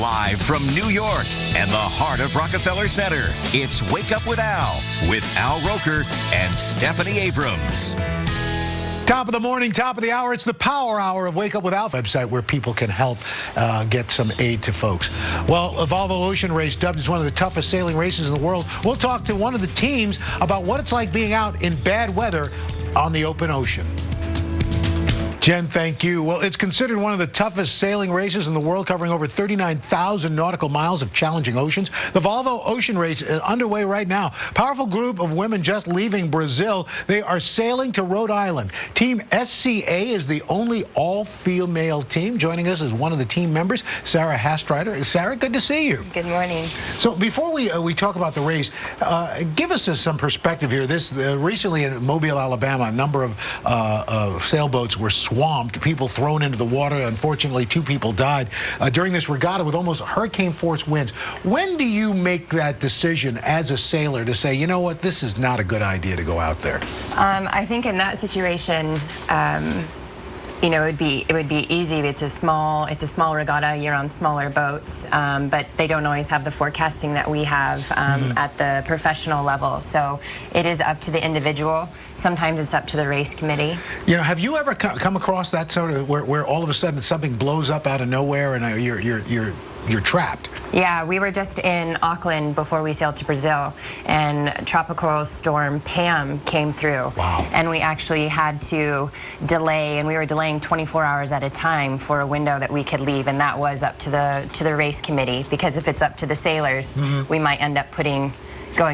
Live from New York and the heart of Rockefeller Center, it's Wake Up with Al Roker and Stephanie Abrams. Top of the morning, top of the hour. It's the Power Hour of Wake Up with Al, website where people can help get some aid to folks. Well, a Volvo Ocean Race, dubbed as one of the toughest sailing races in the world. We'll talk to one of the teams about what it's like being out in bad weather on the open ocean. Jen, thank you. Well, it's considered one of the toughest sailing races in the world, covering over 39,000 nautical miles of challenging oceans. The Volvo Ocean Race is underway right now. Powerful group of women just leaving Brazil. They are sailing to Rhode Island. Team SCA is the only all-female team. Joining us is one of the team members, Sara Hastreiter. Sara, good to see you. Good morning. So before we talk about the race, give us some perspective here. Recently in Mobile, Alabama, a number of sailboats were swamped, people thrown into the water. Unfortunately, 2 people died during this regatta with almost hurricane-force winds. When do you make that decision as a sailor to say, you know what, this is not a good idea to go out there? I think in that situation, you know, it would be easy. It's a small regatta. You're on smaller boats, but they don't always have the forecasting that we have at the professional level. So it is up to the individual. Sometimes it's up to the race committee. You know, have you ever come across that sort of where all of a sudden something blows up out of nowhere and you're trapped? Yeah, we were just in Auckland before we sailed to Brazil, and Tropical Storm Pam came through. Wow. And we actually had to delay, and we were delaying 24 hours at a time for a window that we could leave, and that was up to the race committee, because if it's up to the sailors, we might end up going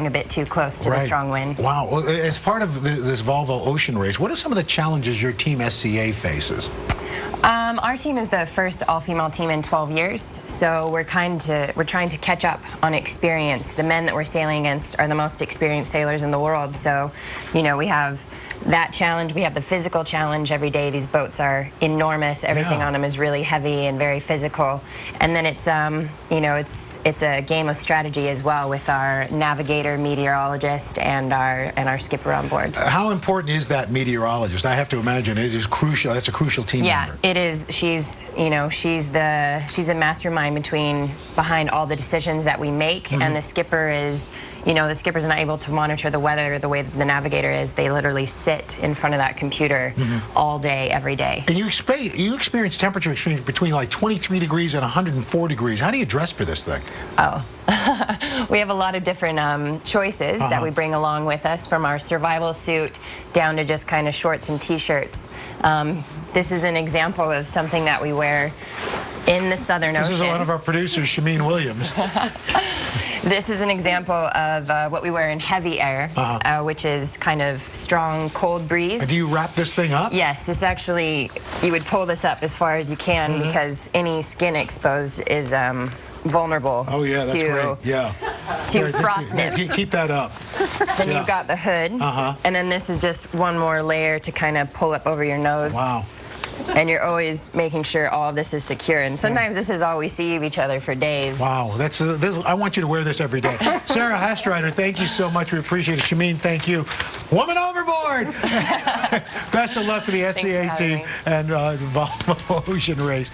a bit too close to the strong winds. Wow. Well, as part of this Volvo Ocean Race, what are some of the challenges your Team SCA faces? Our team is the first all-female team in 12 years, so we're trying to catch up on experience. The men that we're sailing against are the most experienced sailors in the world, so, you know, we have that challenge. We have the physical challenge every day. These boats are enormous. Everything on them is really heavy and very physical. And then it's, you know, it's a game of strategy as well, with our navigator, meteorologist, and our skipper on board. How important is that meteorologist? I have to imagine it is crucial. That's a crucial team member. Yeah, it is. She's a mastermind behind all the decisions that we make, and the skipper is. You know, the skipper's not able to monitor the weather the way that the navigator is. They literally sit in front of that computer all day, every day. And you experience temperature extremes between like 23 degrees and 104 degrees. How do you dress for this thing? Oh, we have a lot of different choices that we bring along with us, from our survival suit down to just kind of shorts and t-shirts. This is an example of something that we wear in the Southern Ocean. This is one of our producers, Shameen Williams. This is an example of what we wear in heavy air, which is kind of strong, cold breeze. And do you wrap this thing up? Yes, this actually, you would pull this up as far as you can, because any skin exposed is vulnerable to frost nip. Keep that up. Then you've got the hood, and then this is just one more layer to kind of pull up over your nose. Wow. And you're always making sure all of this is secure. And sometimes this is all we see of each other for days. Wow. I want you to wear this every day. Sara Hastreiter, thank you so much. We appreciate it. Shameen, thank you. Woman overboard! Best of luck for the SCA team and the Volvo Ocean Race.